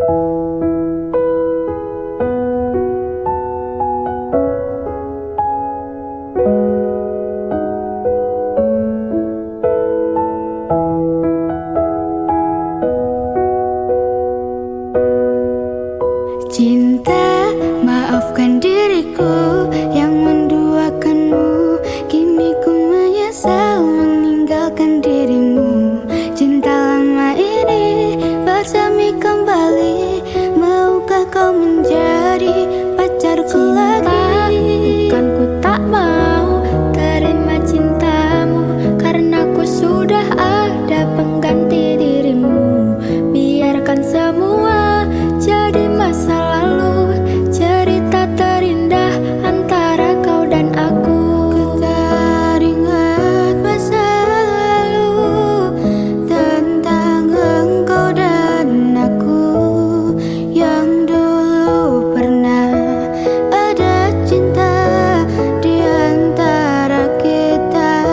Cinta, maafkan diriku yang menduakanmu. Kini ku menyesal meninggalkan dirimu. Cinta lama ini bersemi kembali. Maukah kau menjadi pacarku lagi? Bukan ku tak mau terima cintamu, karena ku sudah ada pengganti dirimu. Biarkan semua jadi masa lalu, cerita terindah antara kau dan aku. Ku teringat masa lalu tentang engkau dan aku, yang dulu pernah ada cinta di antara kita,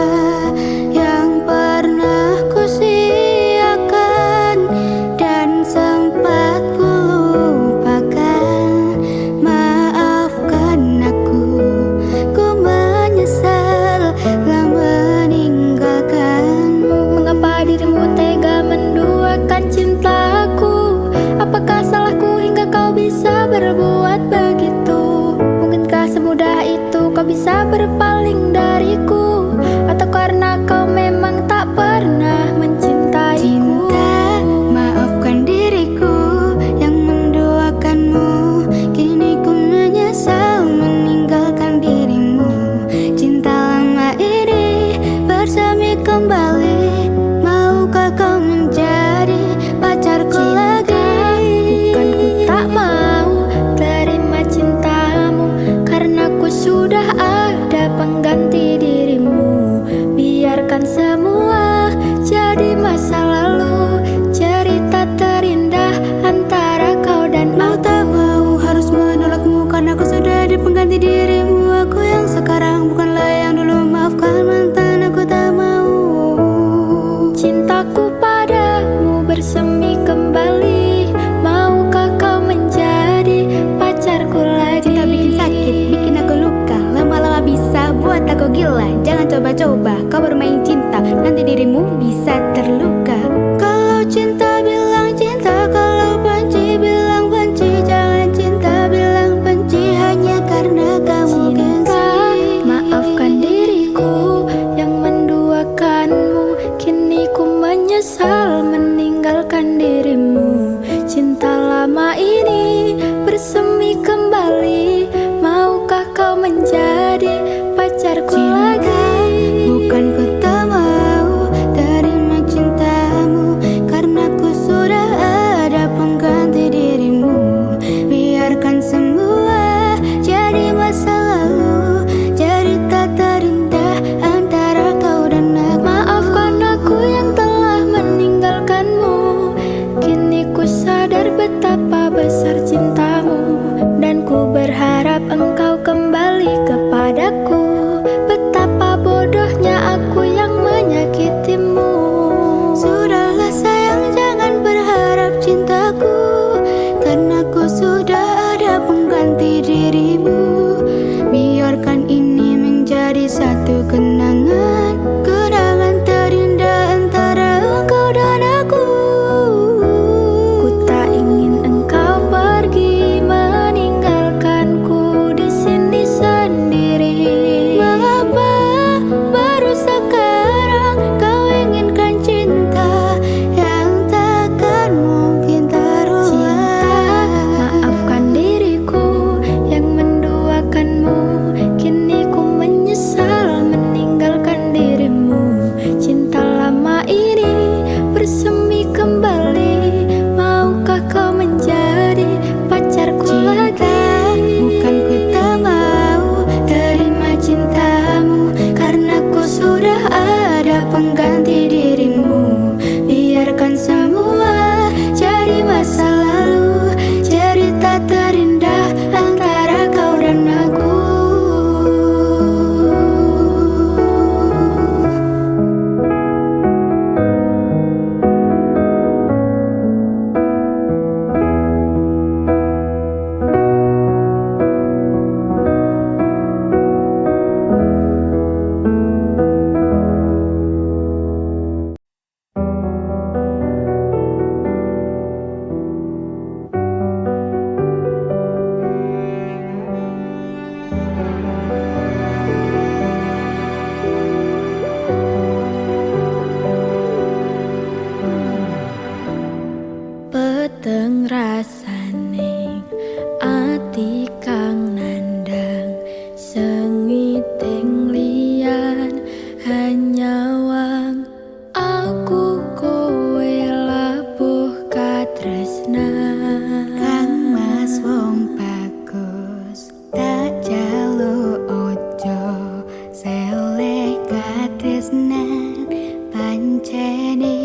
yang pernah ku siakan dan sempat ku lupakan. Maafkan aku, ku menyesal telah meninggalkanmu. Mengapa dirimu tega menduakan cintaku? Apakah salahku hingga kau bisa berbuat begitu? Mungkinkah semudah itu kau bisa berpaling dariku? Atau karena kau memang tak pernah mencintaiku? Cinta, maafkan diriku yang mendoakanmu. Kini ku menyesal meninggalkan dirimu. Cinta lama ini bersemi kembali. Maukah kau menjadi pacarku lagi? Bukan ku tak mau terima cintamu, karena ku sudah ada pengganti dirimu. Biarkan semua jadi masa lalu, cerita terindah antara kau dan Mau aku. tak mau harus menolakmu, karena aku sudah ada pengganti dirimu. Aku yang sekarang bukanlah yang dulu. Maafkan mantan, aku tak mau. Cintaku padamu bersemi kembali. Maukah kau menjadi pacarku lagi? Cinta bikin sakit, bikin aku luka. Lama-lama bisa buat aku gila. Jangan coba-coba kau bermain cinta, nanti dirimu bisa terluka. Kalau cinta bilang cinta, kalau benci bilang benci. Jangan cinta bilang benci hanya karena kamu Cinta, gengsi. maafkan diriku yang menduakanmu. Kini ku menyesal meninggalkan dirimu. Cinta lama ini bersemi kembali. Maukah kau menjadi pacarku lagi? Bukan ku tak mau terima cintamu, karena ku sudah ada pengganti dirimu. Biarkan semua jadi masa lalu, cerita terindah antara kau dan aku. Maafkan aku yang telah meninggalkanmu. Kini ku sadar betapa besar cintamu, dan ku berharap engkau kembali kepadaku. Betapa bodohnya aku yang menyakitimu. Sudahlah sayang, jangan berharap cintaku, karena ku sudah ada pengganti dirimu. Biarkan ini menjadi satu kenangan, kenangan terindah antara engkau dan aku. Ku tak ingin engkau pergi weteng rasane ati kang nandang sengiting lian hanyawang aku kowe labuh katresnan Kang Mas wong bagus tak jaluk ojo seleh katresnan pancene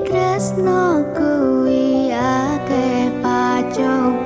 tresno kuwi akeh pacoba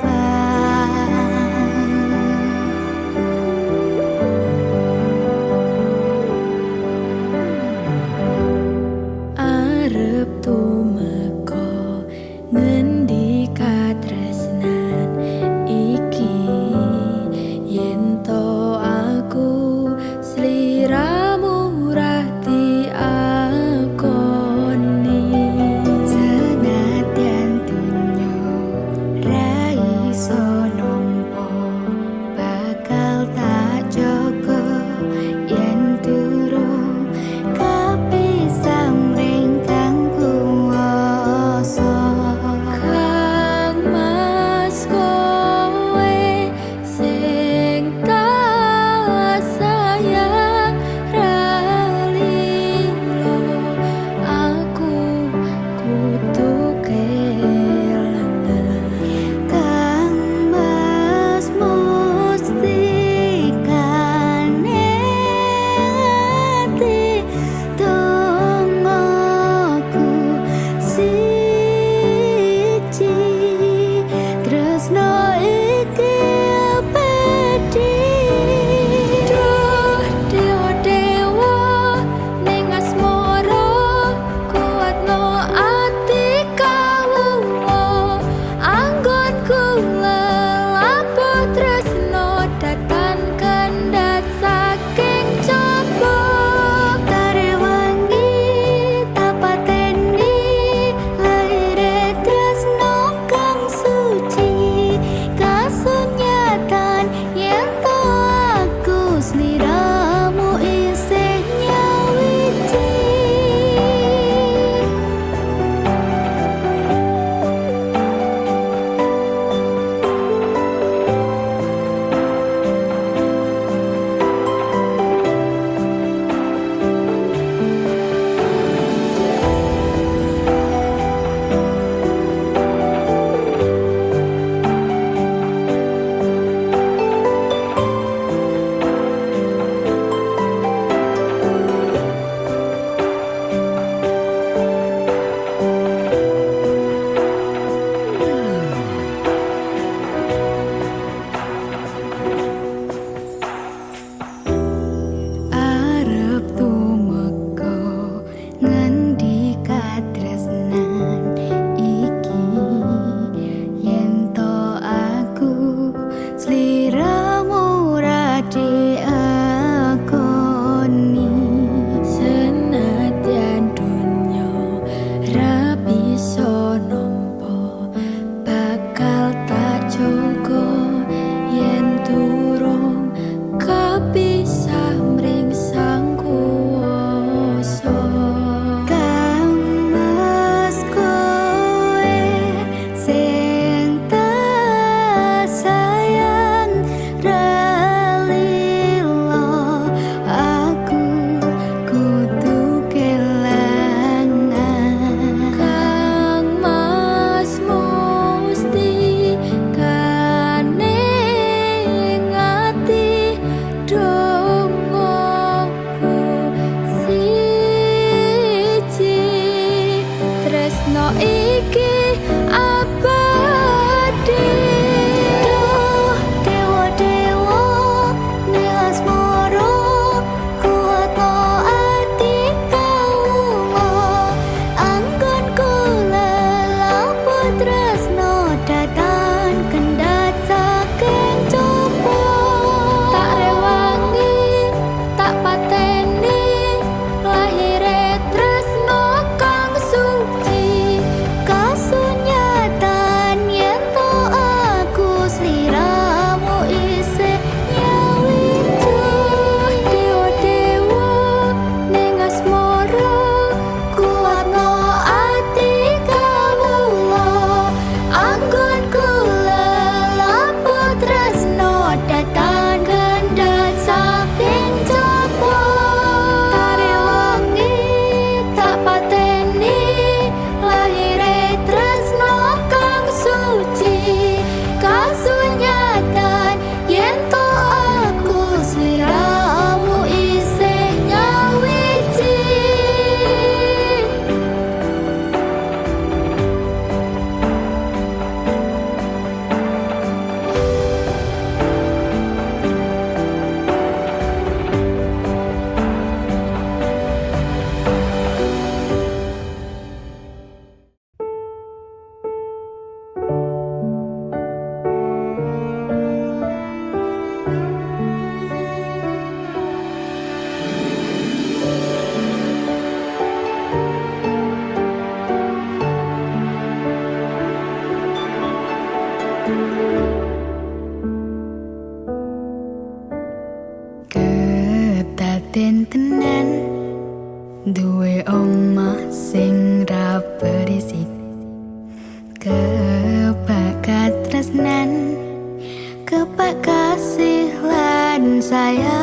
Ketaten tenan duwe omah sing ra berisik, kebakat tresnan, kepak kasih lan sayang.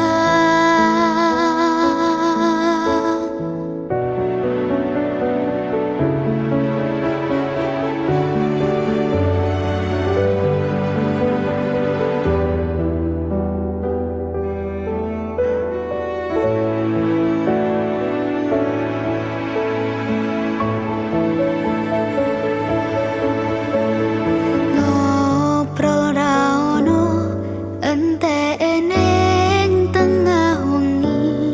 Ngobrol ra ono eneng tengah wengi,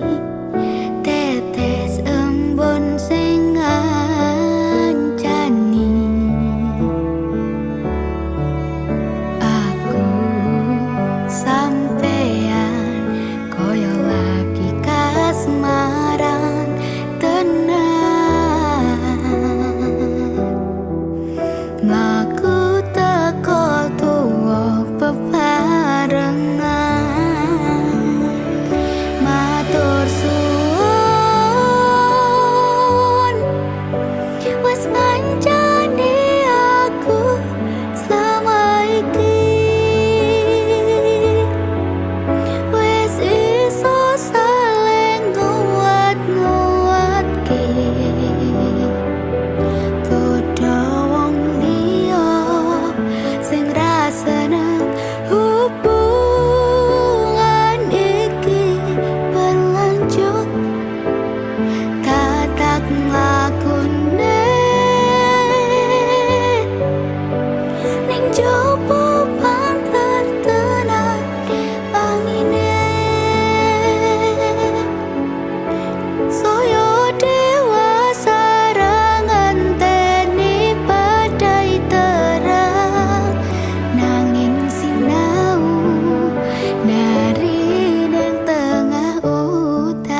tetes embun sing ngancani. Aku sampeyan koyo lagi kasmaran tenan, mlaku teko tuwa bebarengan. Matur suwun wis ngancani aku selama iki, wis iso saling nguwat-nguwatke. Padha wong liya sing ra seneng hubungan iki berlanjut, tak nglakune ning jopo pantar tenan angine. Saya dewasa ra ngenteni badai terang, nanging sinau nari nang tengah udan.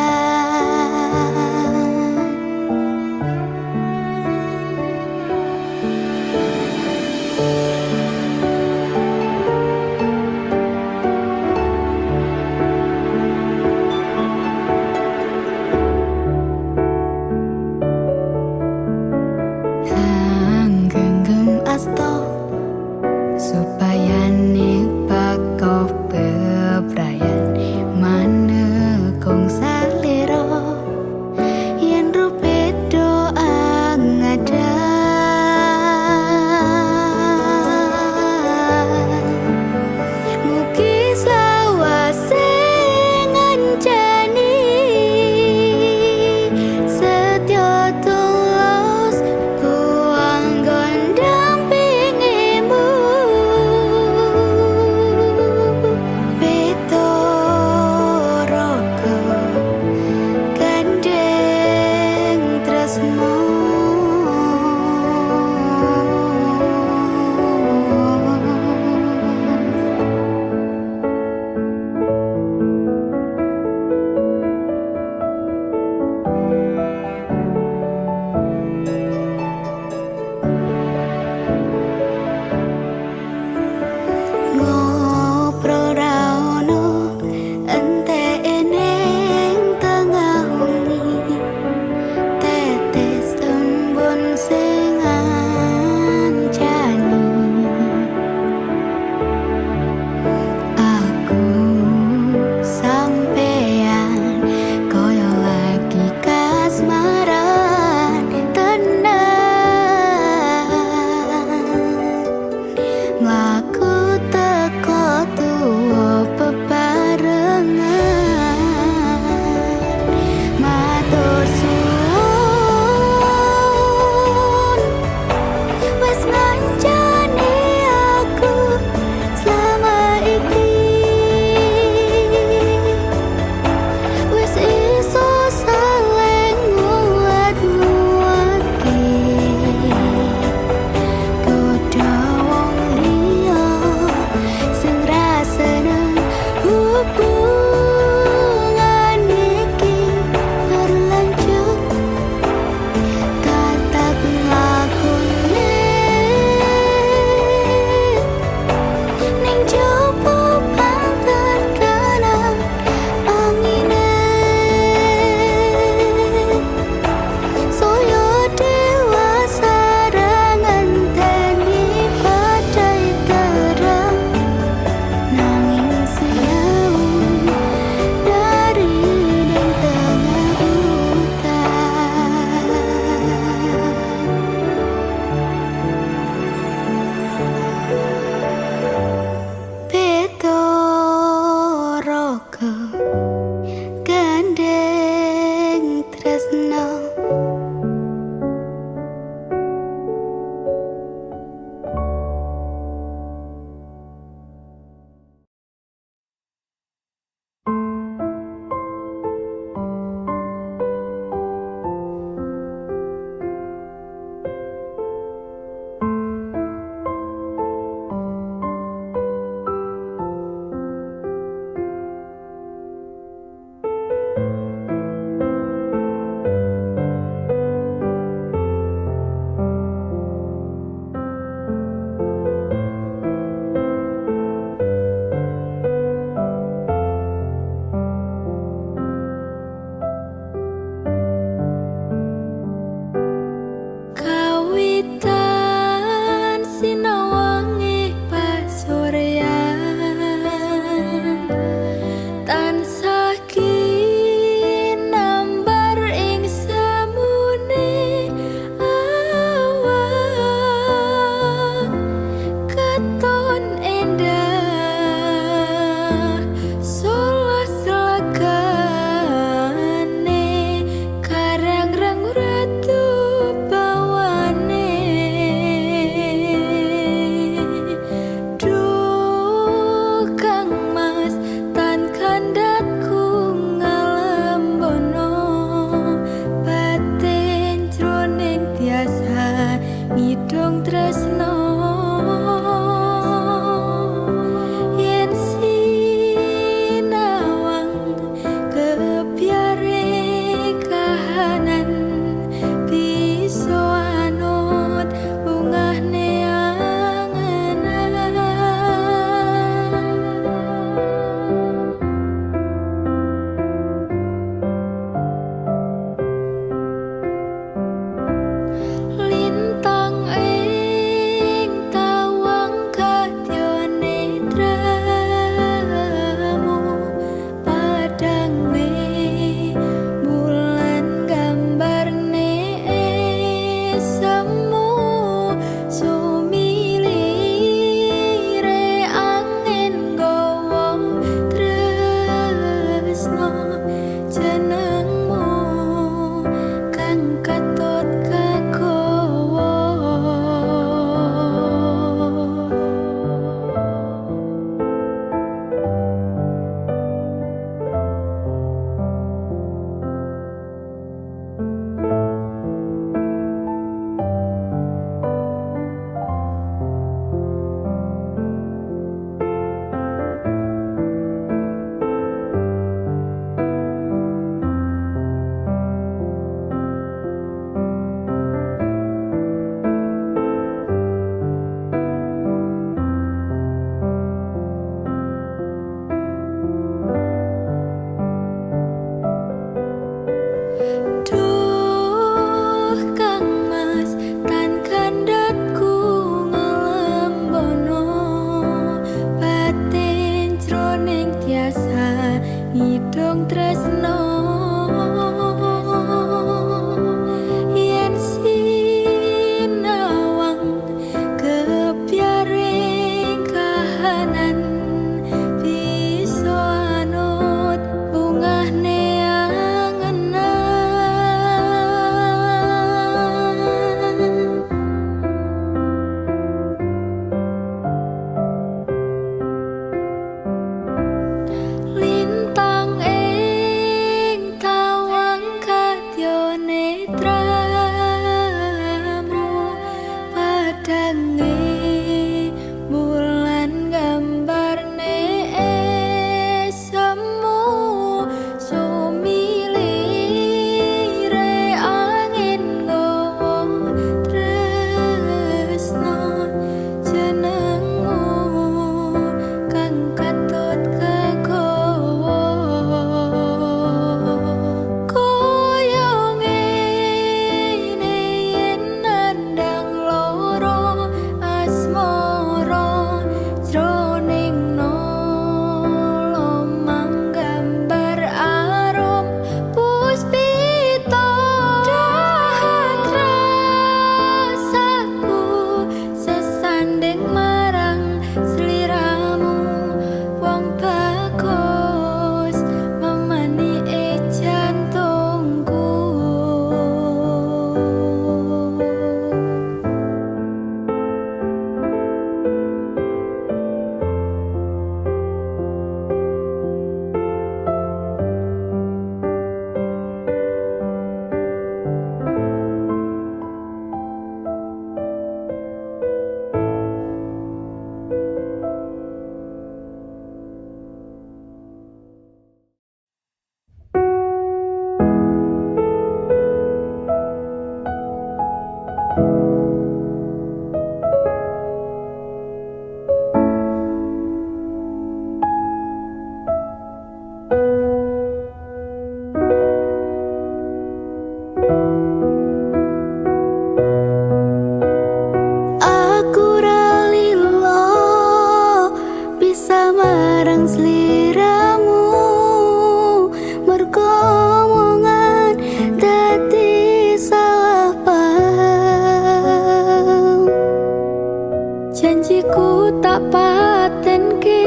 Janjiku tak patenke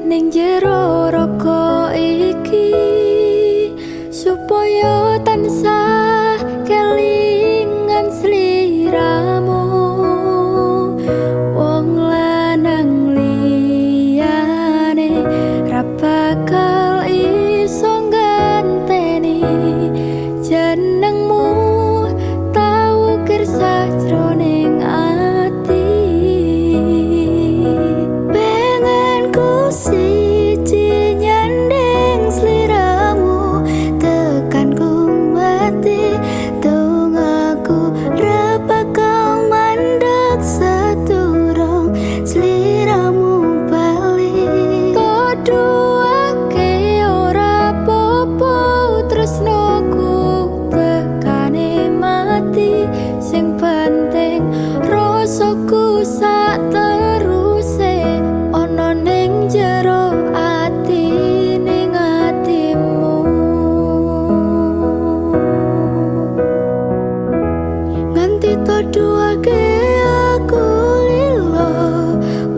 ning jero raga iki supaya tansah kelingan sliramu. Wong lanang liyane ra bakal iso nganteni jenengmu tau kersa jroning ati. Pengen ku siji nyandeng sliramu tekan ku mati dongaku ra bakal mandeg saturung sliramu bali. Toduake ora popo tresnoku tekane mati sing penting rasaku sak teruse ana ning jero ati ning atimu. Nganti toduake aku lilo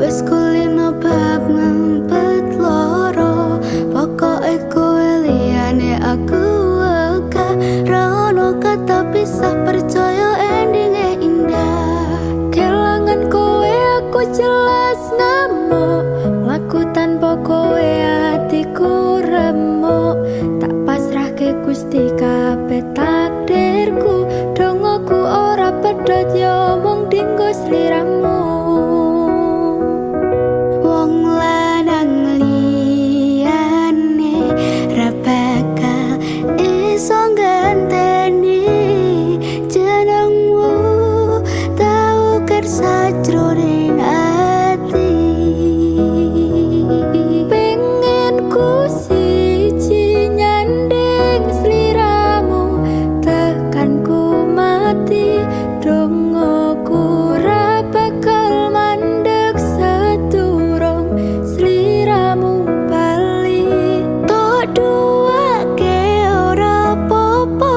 wis kulino bab ngempet loro pokoke kowe liyane aku aka ra ono kata pisah percaya endinge indah. Kelangan kowe aku jelas ngamuk laku tanpa kowe atiku remuk tak pasrahke Gusti kabeh takdirku dongoku ora pedhot yo mung dinggo sliramu. Wong lanang liyane ra bakal iso nganteni jenengmu tau kersa jroning ati. Pengen ku siji nyandeng sliramu tekan ku mati dongoku ra bakal mandeg saturung sliramu bali. Toduake ora popo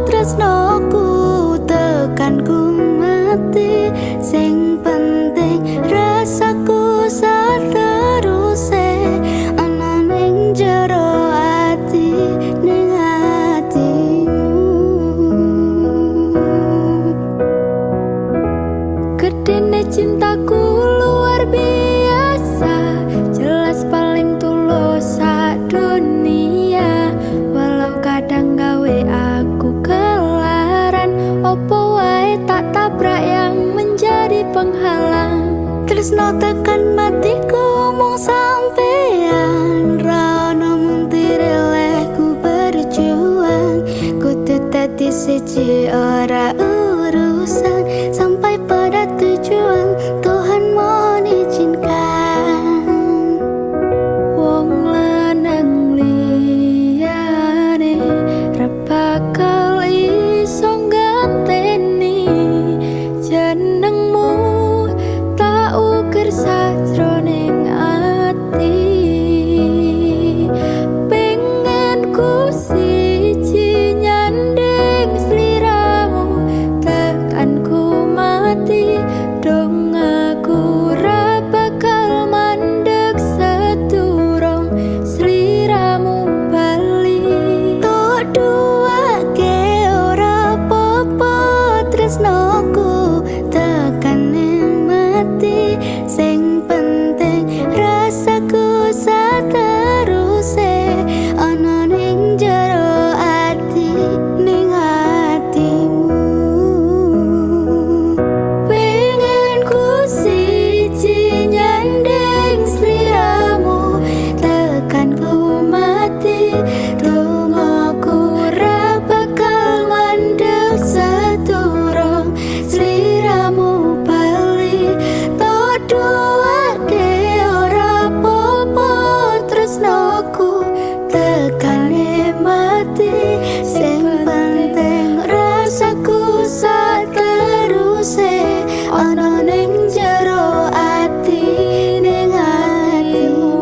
tresnoku tekan ku mati sing penting rasaku sateruse ana ning jero ati ning atimu. Gedene cintaku luar biasa jelas paling tulus sak dunia walau kadang gawe aku kelaran opo wae tak tabrak yang menjadi penghalang. Tresno tekan matiku mung sampean ra ono mung tirelehku berjuang kudu dadi siji ora urusan sampai pada tujuan Tuhan mohon izinkan. Wong lanang liyane ra bakal iso nganteni jenengmu tau kersa jroning ati. Pengen ku siji nyandeng sliramu tekan ku mati dongaku ra bakal mandeg saturung sliramu bali. Toduake ora popo tresnoku tekane mati sing penting rasaku sateruse ana ning jero ati ning atimu. Pengen ku siji nyandeng sliramu tekan ku mati dongoku ra bakal mandeg saturung sliramu bali. Toduake ora popo tresnoku tekane mati sing penting rasaku sateruse ana ning jero ati ning atimu.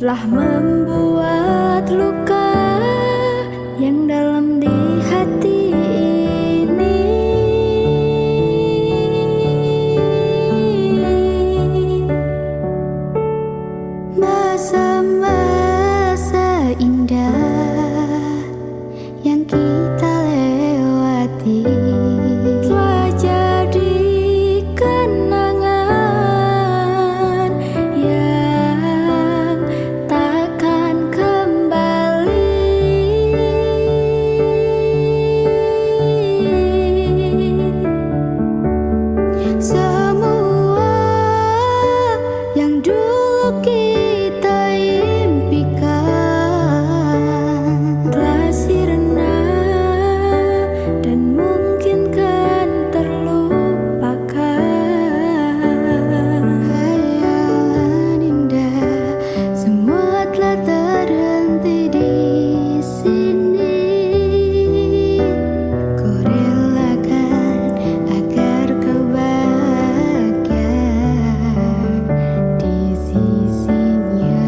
telah membuat luka yang dalam di hati ini. Masa-masa indah yang kita lewati telah jadi kenangan yang takkan kembali. Semua yang dulu kita impikan Telah sirna dan mungkin kan terlupakan. Khayalan indah, semua telah terhenti di sini. Ku relakan agar kau bahagia di sisinya.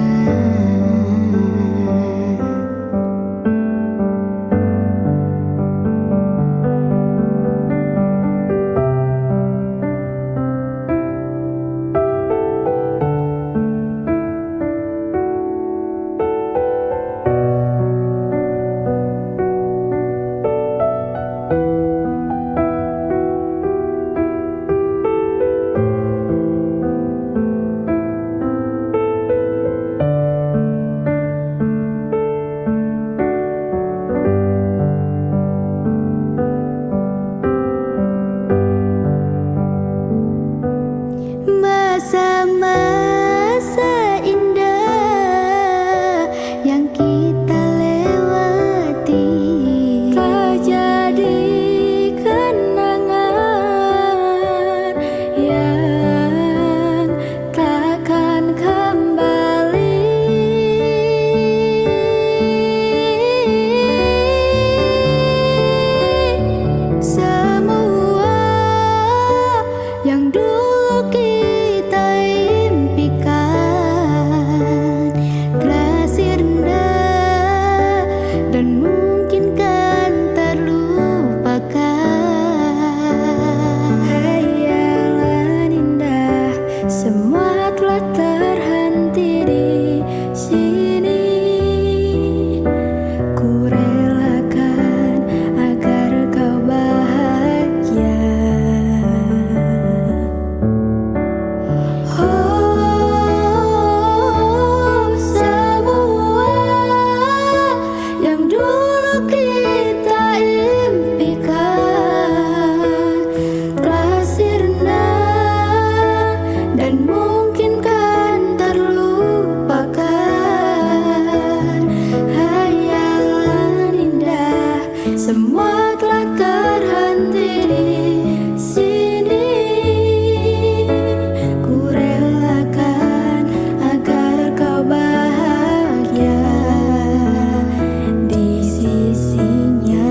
Masa-masa indah yang kita lewati Telah jadi kenangan yang takkan kembali. semua yang dulu kita impikan telah sirna dan mungkin kan terlupakan. Khayalan indah, semua telah terhenti di sini. Ku relakan agar kau bahagia. Oh, semua yang dulu kita impikan telah sirna dan mungkin kan terlupakan. Hayalan indah, semua telah terhenti di sini. Ku relakan agar kau bahagia di sisinya.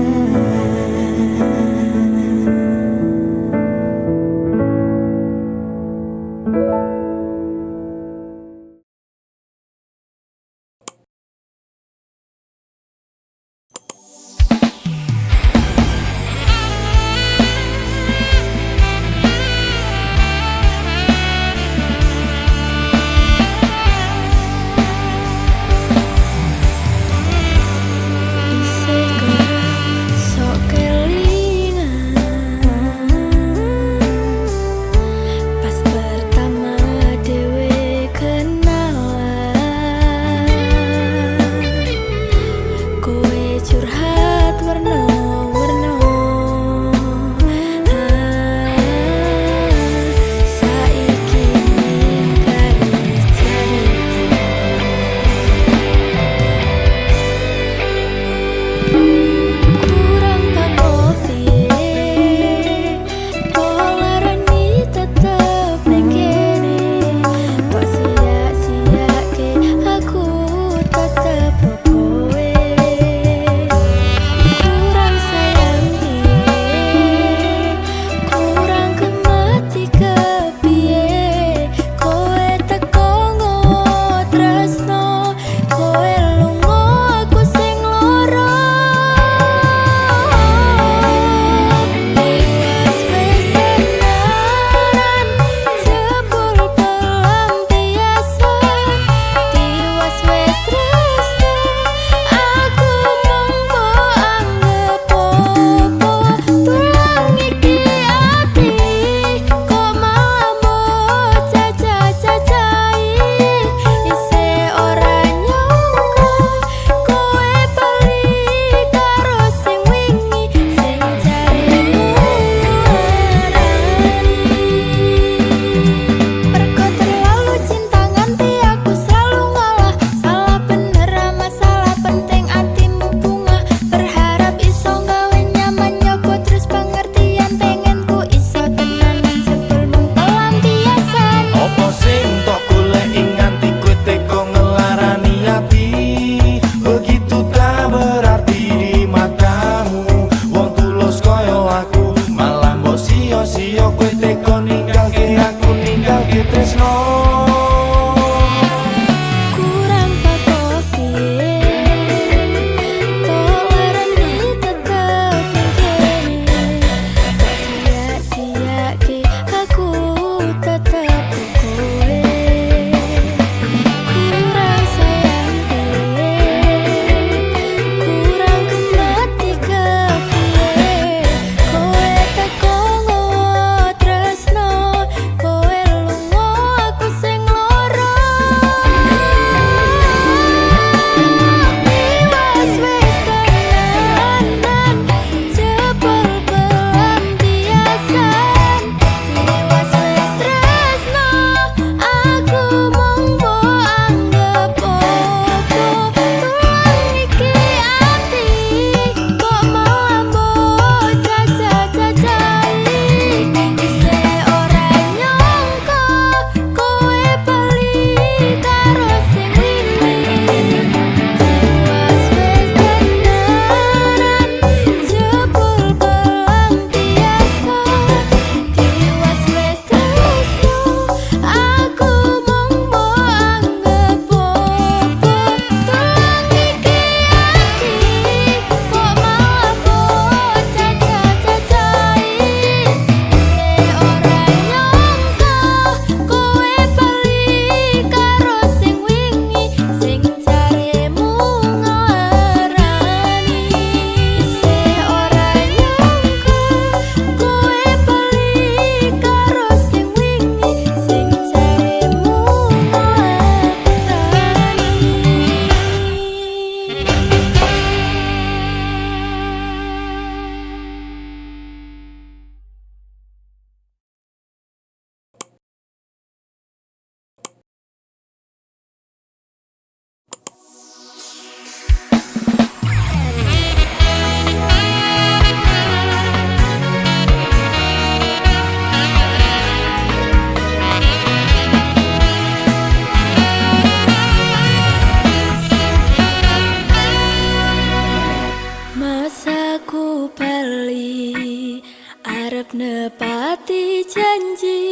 aku bali arep nepati janji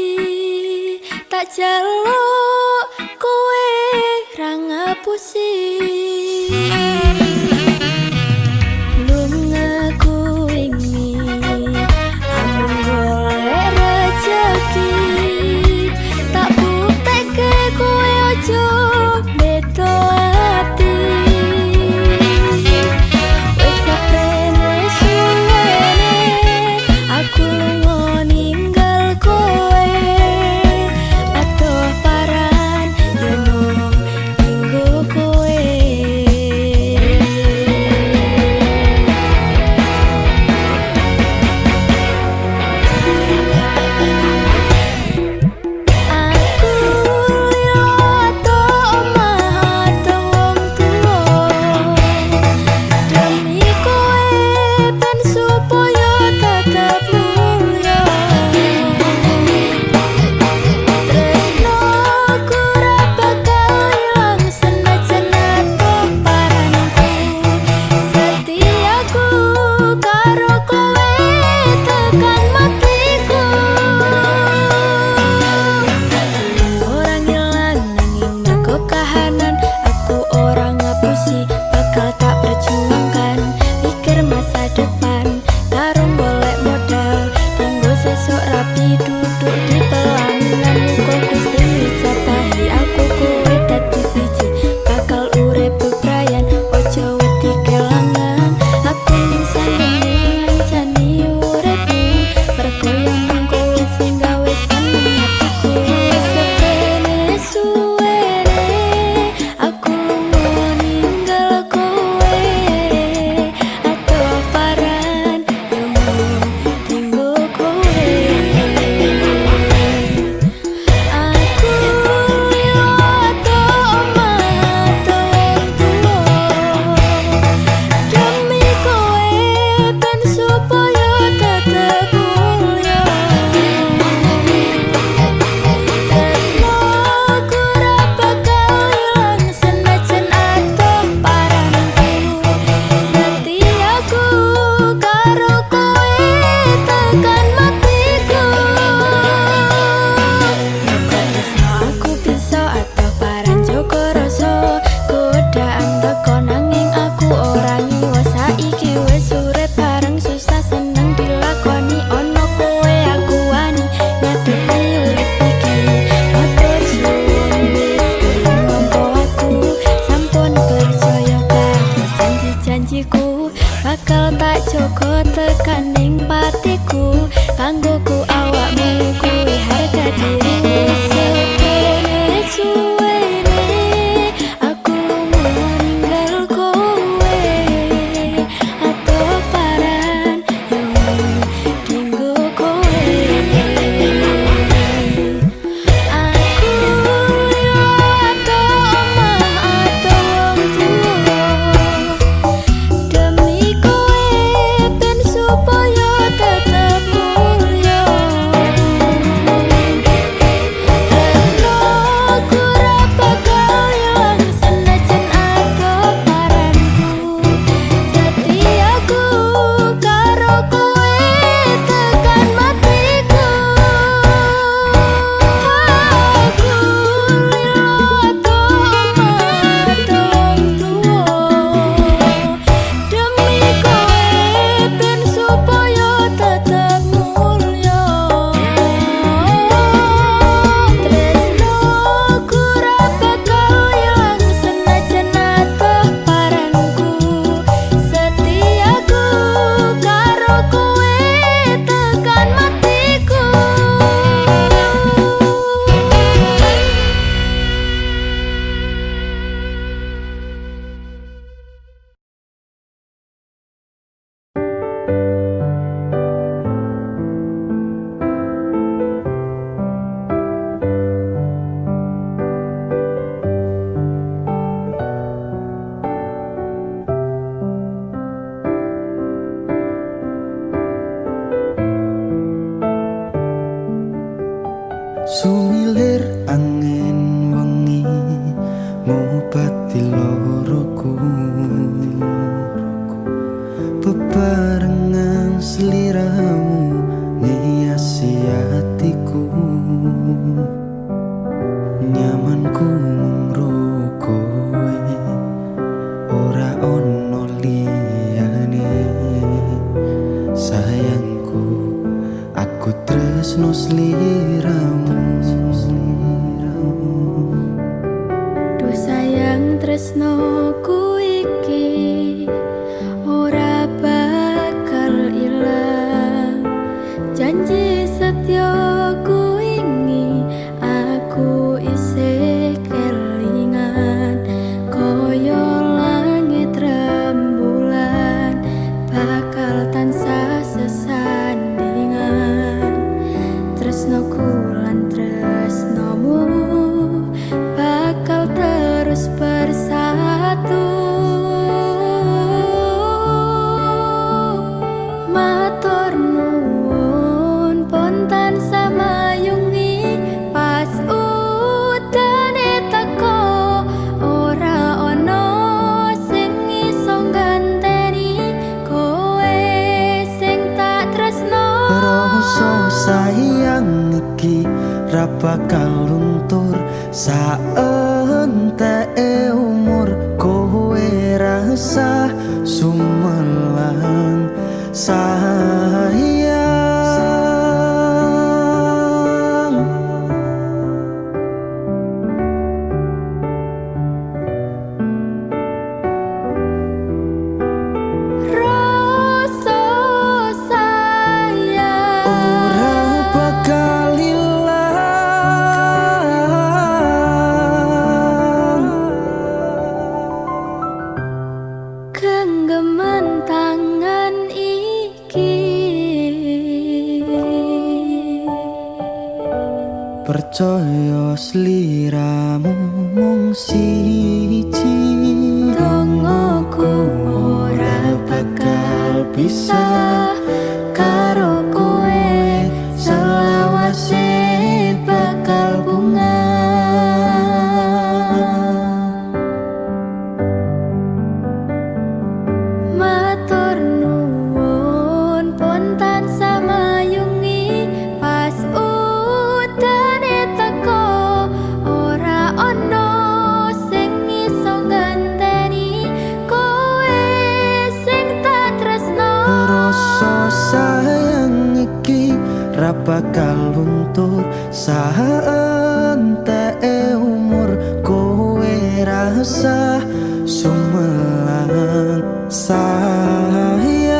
tak jaluk kowe ra ngapusi lungaku wingi amung golek rejeki tak buktekke kowe ojo beda ati wis aprene suwene aku lunga ninggal kowe atuh paran yen mung dinggo kowe aku lilo atuh omah atuh wong tuwa demi kowe ben supaya tetep mulya tresnoku ra bakal ilang senajan atuh paranku setiaku karo kowe tekan matiku orang ilang nanging mergo kahanan aku orang ngapusi bakal tak perjuangkan mikir masa depan karo golek modal tunggu sesuk rapi duduk di pelaminan muka Gusti japahi aku kowe dadi siji bakal urip bebrayan ojo wedi kelangan aku ning sandingan ngancani uripmu mergo yen mung kowe sing gawe seneng atiku sepene suwene aku lunga ninggal kowe atuh paran yen mung dinggo kowe aku lilo atuh omah atuh wong tuwa demi kowe ben supaya tetep mulya tresnoku ra bakal ilang senajan atuh paranku setiaku karo kowe tekan matiku tresno aku bisa atuh paran joko rasa godaan teko nanging aku ora nyiwa saiki wis urip bareng susah seneng dilakoni ono kowe aku wani ngadepi urip iki matur suwun wis gelem nampa aku sampun percaya karo janji-janjiku bakal tak jaga tekaning patiku kanggoku awakmu kuwi harga diri sepene suwene aku lunga ninggal kowe atuh paran yen dinggo kowe aku lilo atuh omah atuh wong tuwa demi kowe ben supaya tetep mulya tresnoku ra bakal ilang senajan atuh paranku setiaku karo kowe tekan matiku aku lilo atuh omah atuh wong tuwa demi kowe ben supaya tetep mulya tresnoku ra bakal ilang senajan atuh paranku setiaku karo kowe tekan matiku Sumilir angin wengi ngobati loroku beban sliramu ngiasi hatiku, nyamanku mung kowe, ora ono liyane. Sayangku, aku tresno sliramu. Duh sayang tresnoku iki ora bakal ilang. Janji setyaku ini aku isih kelingan. Koyo langit rembulan bakal tansah sesandingan. Tresnoku lan tresnomu bakal terus bersatu. Matur nuwun pontan samayungi pas udane teko, ora ono sing iso ganteni kowe sing tak tresno. Rasa sayang iki ra bakal luntur saenteke umur. Kowe rasa sumelang sayang. Rasa sayang Ora bakal ilang. genggaman tangan iki. Percaya sliramu mung siji, Dongoku ora bakal bisa karo kowe, selawase bakal bunga. Matur nuwun pontan samayungi pas udane teko, ora ono sing iso ganteni kowe sing tak tresno. rasa sayang iki ra bakal luntur saenteke umur. Kowe rasa sumelang sayang.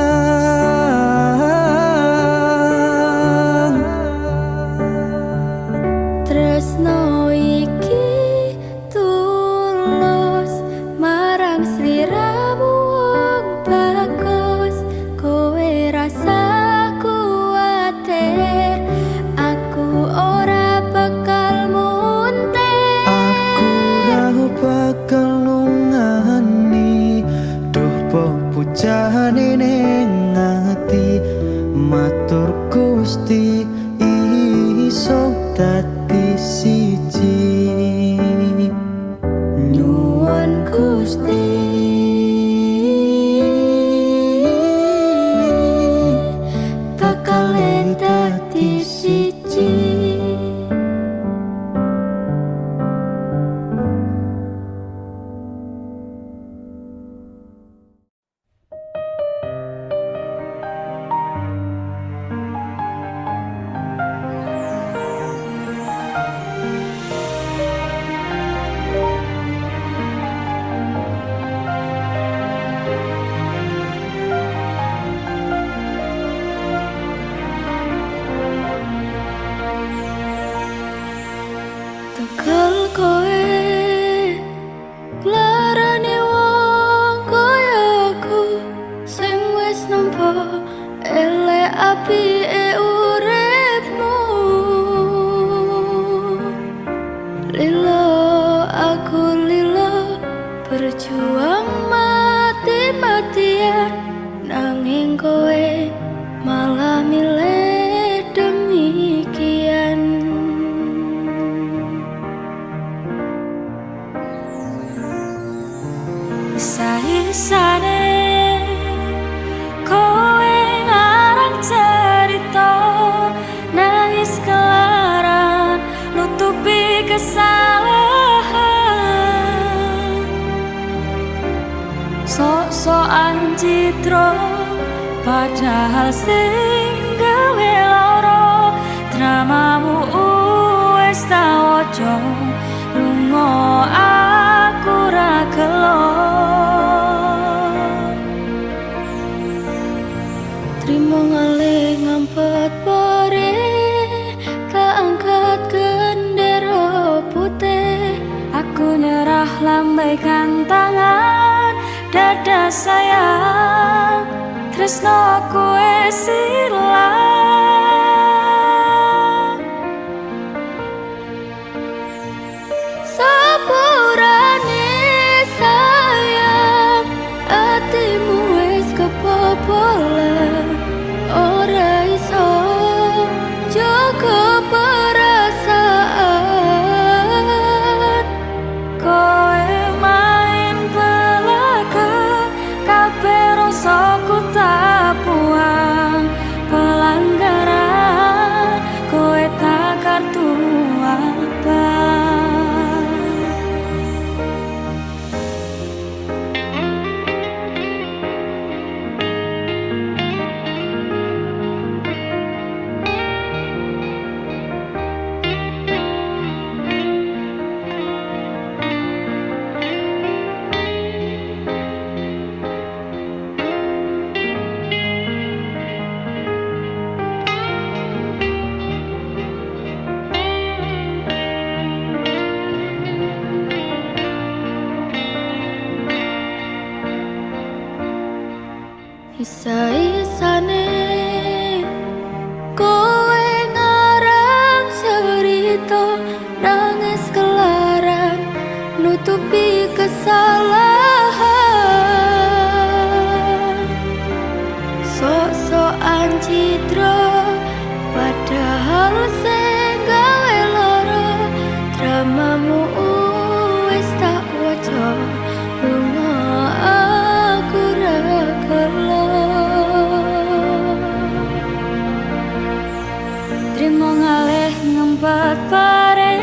Tresno iki tulus marang sliramu wong bagus. Kowe rasa kuwatir aku ora bakal munte. Aku ra bakal nungani, duh pepujane ning ati. Matur Gusti iso dadi siji. Nyuwun Gusti bakal dadi siji. Tegal kowe larane wong kaya aku sing wis nampa elek apike uripmu. Lilo aku lilo berjuang mati-matian, nanging kowe malah milih demikian. Isa-isane kowe ngarep citra padahal sing gawe lara dramamu wis tak waca lunga aku ra gelo Trimo ngalih ngampet pare tak angkat gendera putih aku nyerah lambaikan tangan dada sayang tresnoku wis ilang sepurane sayang atimu wis kebobolan ora iso jaga perasaan kowe main belaka kabeh rasaku tak buang pelanggaran kowe tak kartu abang Isa-isane kowe ngarang cerita nangis kelaran nutupi kesalahan sok-sokan citra padahal sing gawe lara dramamu wis tak waca lunga aku ra gelo Trimo ngalih ngempet pare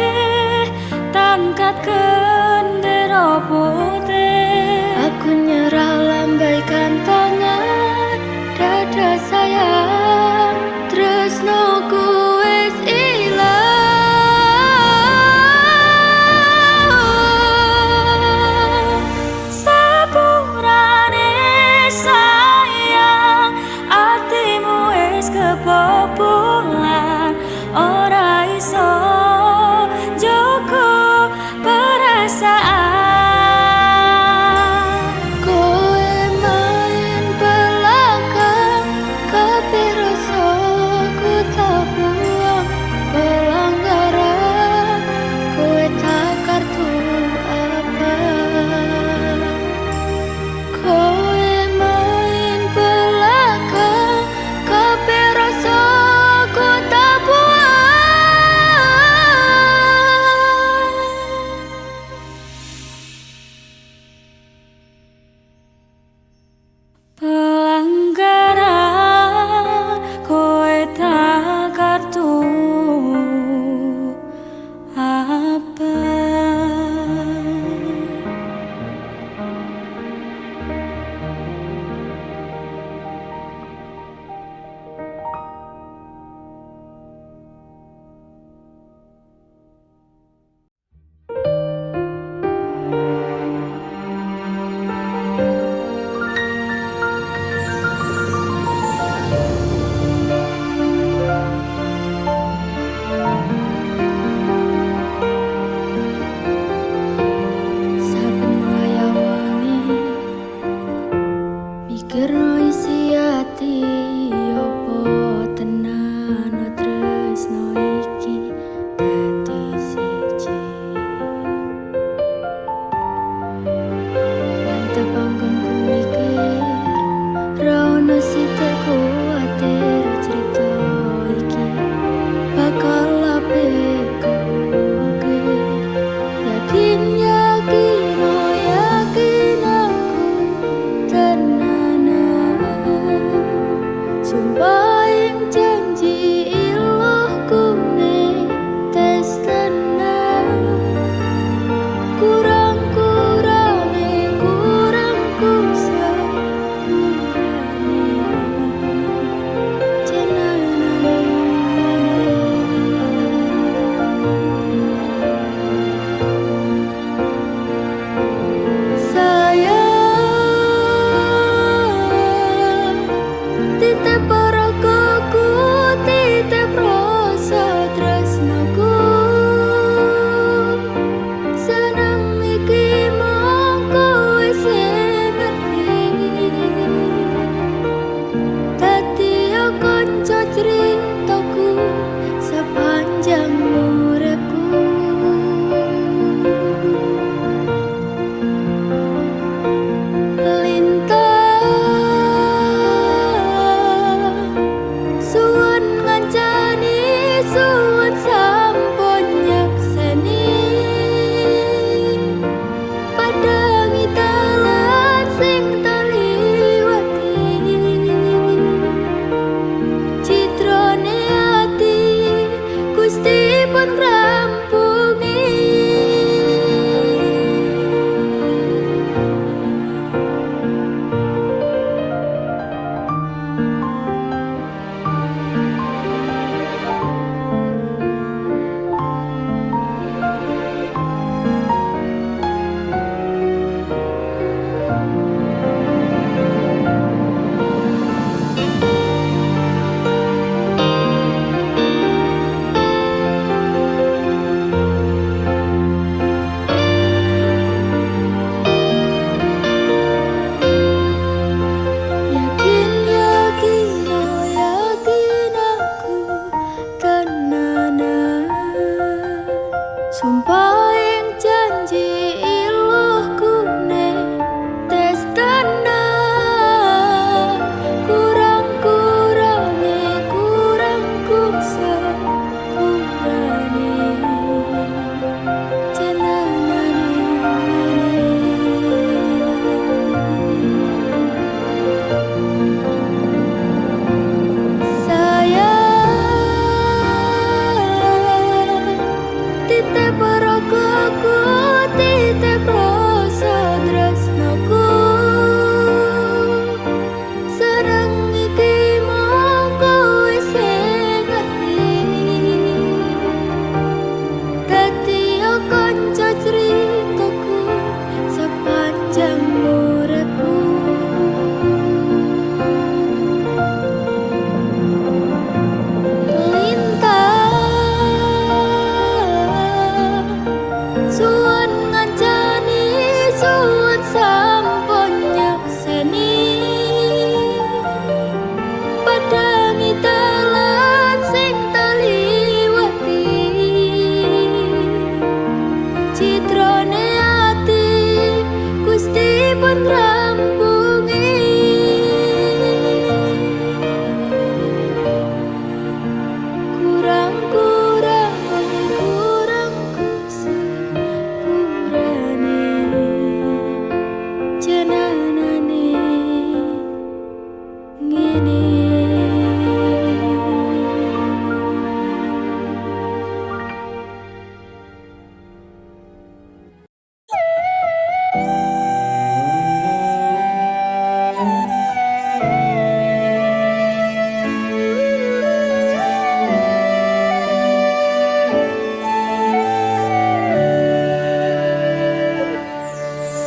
tangkat gendera putih aku nyerah lambaikan tangan dada sayang tresnoku wis ilang sepurane sayang atimu wis kebobolan ora iso jaga perasaan kowe main belakang kabeh rasaku tak buang pelanggaran kowe tak kartu apa kowe main belakang kabeh rasaku tak buang pelanggaran kowe tak kartu apa saben wayah wengi mikirno isi ati opo tenan tresno iki dadi siji mantep anggonku mikir ra ono sithik kuwatir cerita iki bakal apik oke yakin yakin oh yakin aku tenanan sumpah ing janji iluhku ning tes tenan kurang-kurange kurangku sepurane ceritaku sepanjang uripku. Suwun ngancani, suwun sampun nyakseni, padangi dalan sing taliwati, citrane ati Gusti pun ngrampungi. Yakin, yakin, oh yakin aku tenanan, sumpah yang janji iluhku nek tes tenan. Kurangku sepurane jenenane titip rogoku, titip rasa tresnaku, seneng iki mongko wis ngerti, dadi kanca ceritaku sepanjang uripku. Suwun ngancani, suwun sampun nyakseni, padangi dalan sing taliwati, citrane ati Gusti pun ngrampungi. Kurangku sepurane jenenane ngene.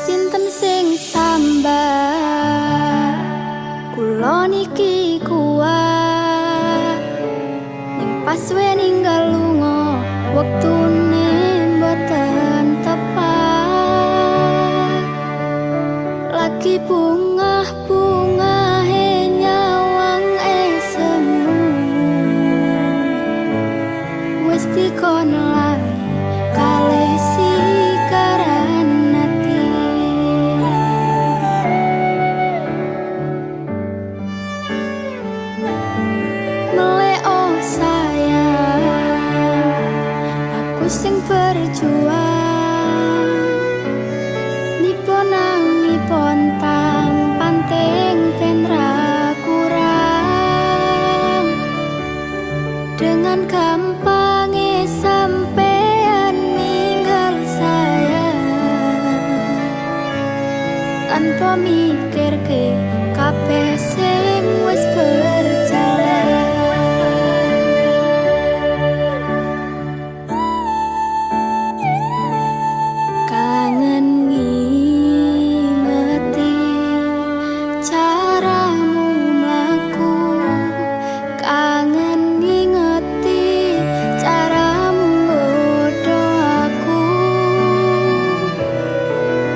Sinten sing sambat kula niki kuat, ning pas ninggal lunga wektune mboten tepat. Lagi bungah-bungahe nyawang semu, wis dikon lali kalih sikaran ati. Melek oh sayang, aku sing berjuang, nipun nipun tampan teng ben ra kurang. Dengan gampangnya sampean ninggal saya, tanpa mikirke kabeh sing wis berjalan. Kangen ngingeti caramu mlaku, kangen ngingeti caramu nggodho aku.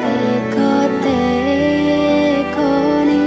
Teko-tekone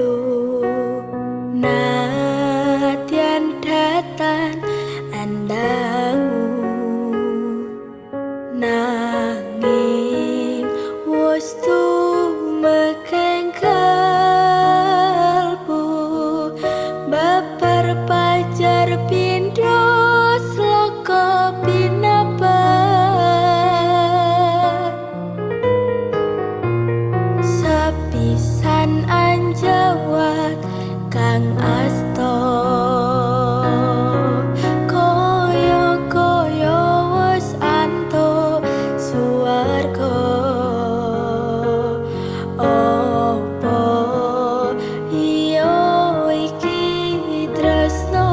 lalu nadyan datan andangu nanging wis tumekeng kalbu babar pajar pindho sloka pinabat sepisan anjawat kang asta kaya-kaya wis antuk suwarga apa iya iki tresno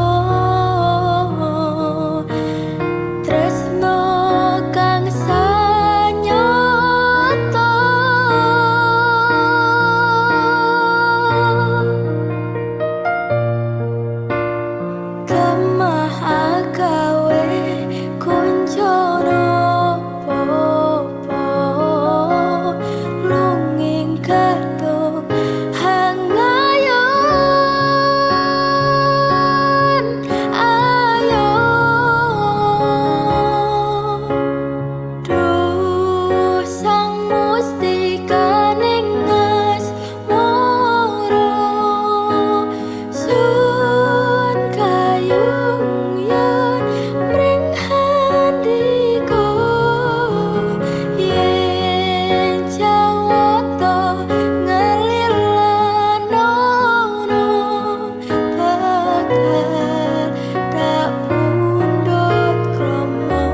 tresno kang sanyata kemah agawe kuncana popo lunging kadung hangayon ayo duh sang mustika ning asmara sun kayung yen mring handika yen jawata ngelilanono bakal tak pundhut krama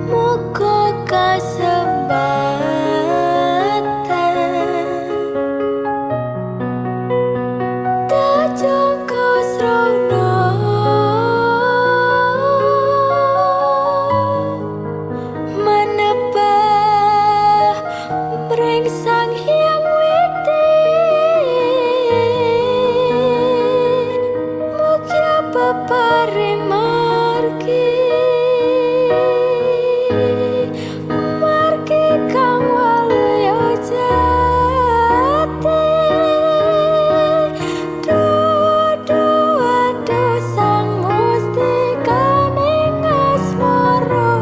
muga kasembatan dajangku srana menebah mring sang hyang witi mugi peparing margi margi kang waluya jati dudu aduh sang mustika ning asmara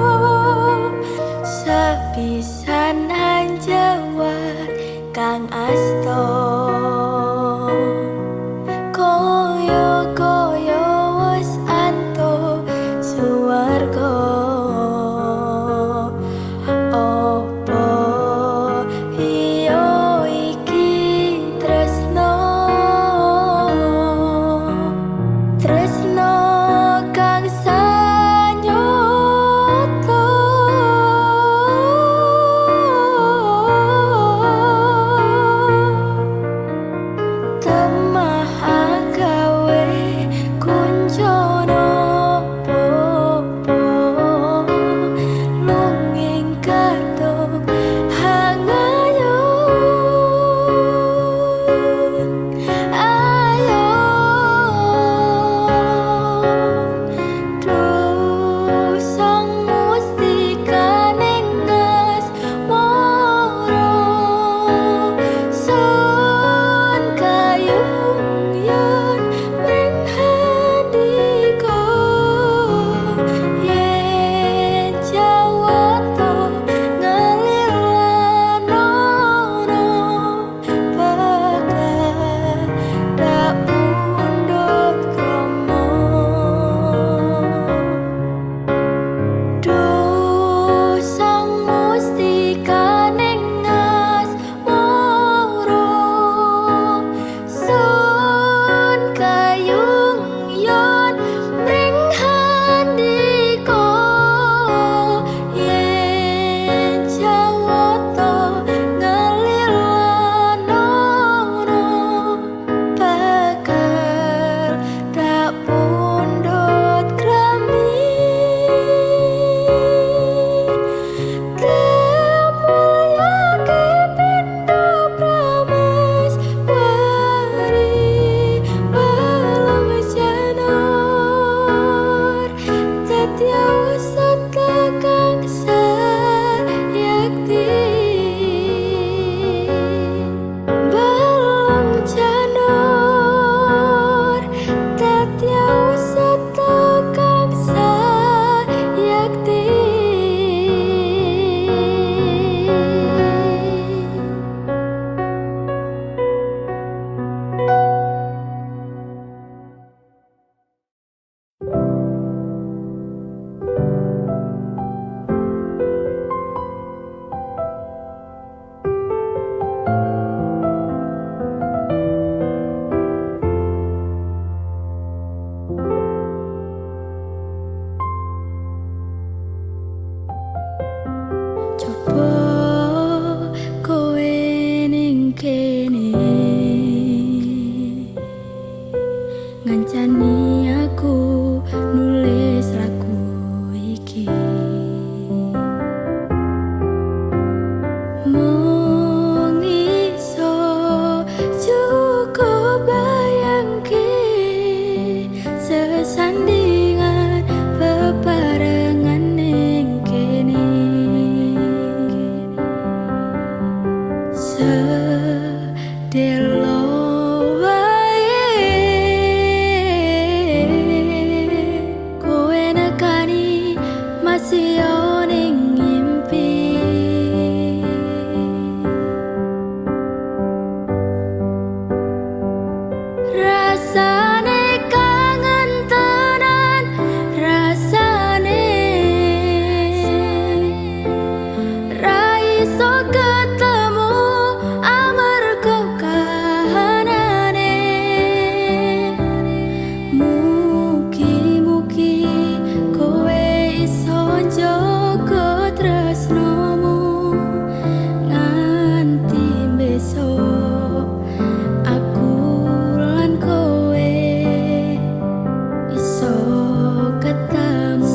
sepisan anjawat kang asta kaya-kaya wis antuk suwarga apa iya iki tresno tresno kang sanyata Mung iso cukup bayangke sesandingan bebarengan ning kene. Sedelo wae kowe nekani masih yo ning ngimpi. Rasane kangen tenan, rasane ra iso ketemu amarga kahanane. Mugi-mugi kowe iso njaga tresnomu nganti besok. Aku lan kowe iso ketemu.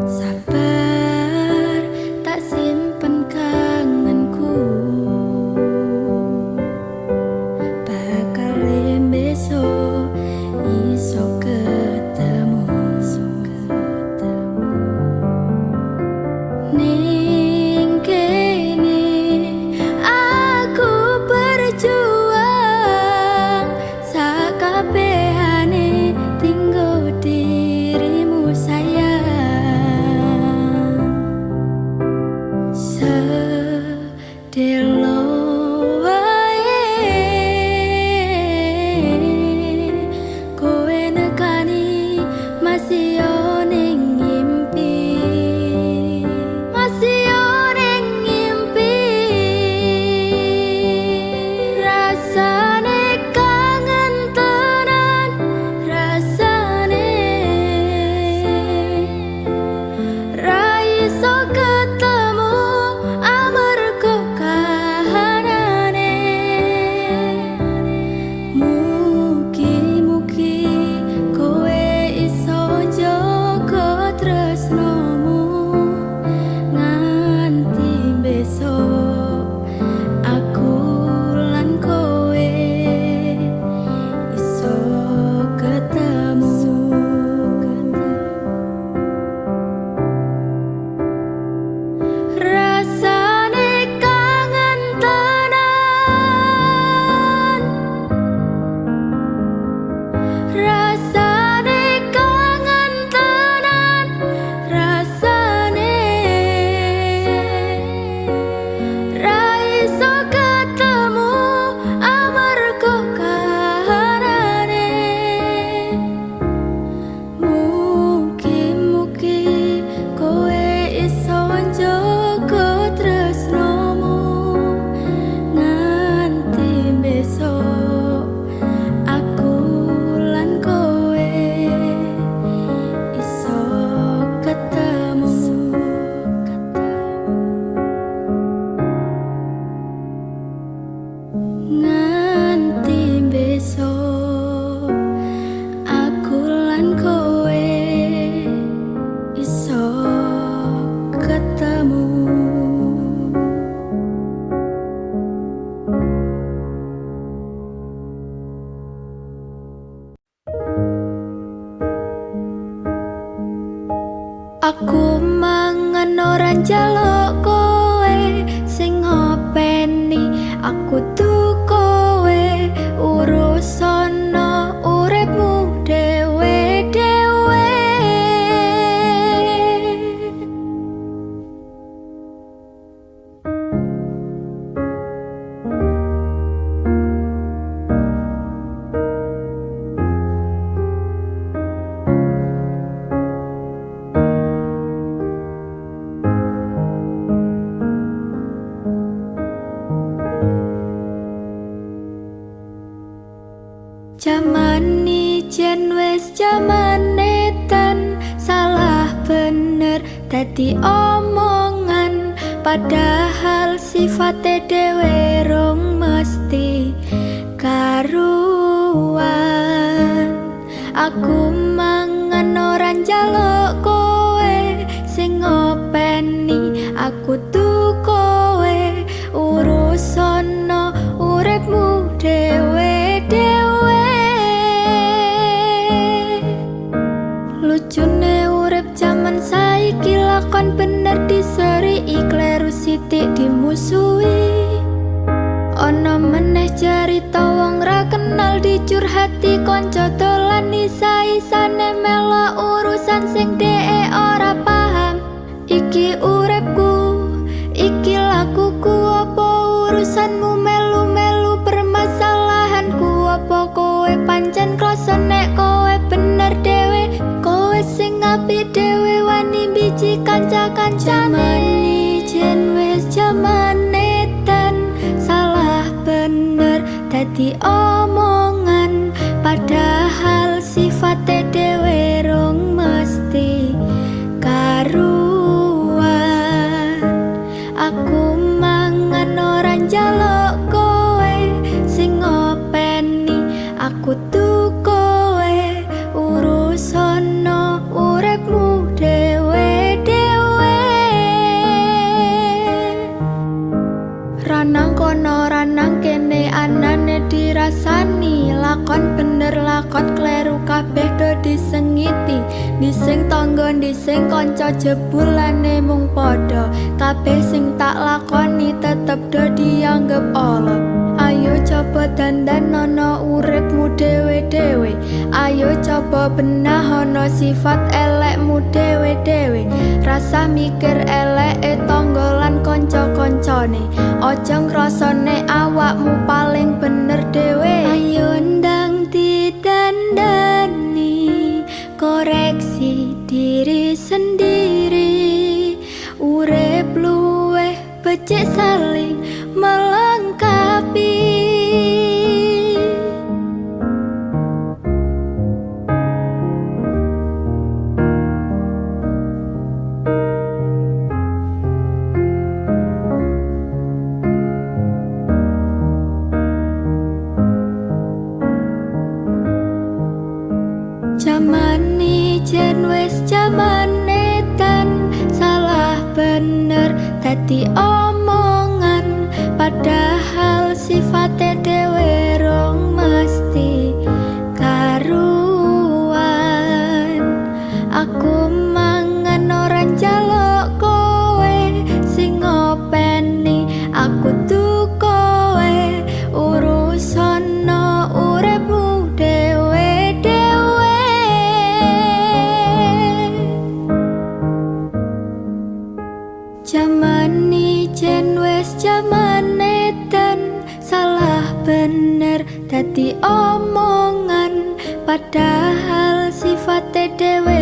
Sabar tak simpen kangenku, bakal besok iso ketemu. Ning kene aku berjuang sakabehane tinggo dirimu sayang. Sedelo wae kowe nekani masih yo ning ngimpi. Masih yo ning ngimpi. Rasane kangen tenan, rasane ra iso ketemu amarga kahanane. Mugi-mugi kowe iso njaga tresnomu nganti besok. Aku lan kowe iso ketemu. Rasane kangen tenan, rasane kangen tenan, rasane ra iso ketemu amarga kahanane. Mugi-mugi kowe iso njaga tresnomu nganti besok. Aku lan kowe iso ketemu. Nganti besok aku lan kowe iso ketemu. Aku mangan ora njaluk kowe sing ngopeni. Aku tuh kowe urusono uripmu dewe-dewe. dadi omongan, padahal sifate dhewe rong mesti karuan. Aku mangan ora njaluk kowe sing ngopeni, aku tuh kowe urusono uripmu dhewe-dhewe. Lucune urip jaman saiki, lakon bener diseri, kleru sithik dimusuhi. Ana meneh cerita wong ra kenal dicurhati kanca dolan, isa-isane melo urusan sing dhek ora paham. Iki uripku, iki lakuku, apa urusanmu melu-melu permasalahanku? Apa kowe pancen krasa nek kowe bener dhewe, kowe sing apik dhewe wani biji kanca-kancane. Jen wis jamane ten, salah bener dadi omongan, padahal sifate dhewe rong mesti karuan. Aku mangan ora njaluk kowe sing ngopeni, aku tuh kowe urusono uripmu dhewe-dhewe. Ranang kono ranang kene anane dirasani, lakon bener lakon kleru kabeh do disengiti. Dising tangga dising kanca jebulane mung padha, kabeh sing tak lakoni tetep do dianggep ala. Ayo coba dandanono uripmu dhewe-dhewe, ayo coba benahono sifat elekmu dhewe-dhewe. Rasa mikir eleke tangga lan kanca-kancane, aja ngrasane awakmu paling bener dhewe. Ayo ndang didandani, koreksi diri sendiri. Urip luweh becik saling melengkapi. Jamane jen wis jamane ten, salah bener dadi omongan, padahal sifate dhewe rong mesti karuan. Aku mangan ora njaluk kowe sing ngopeni, aku tuh kowe urusono uripmu dhewe-dhewe. Jamane jen wis jamane ten, salah bener dadi omongan, padahal sifate dhewe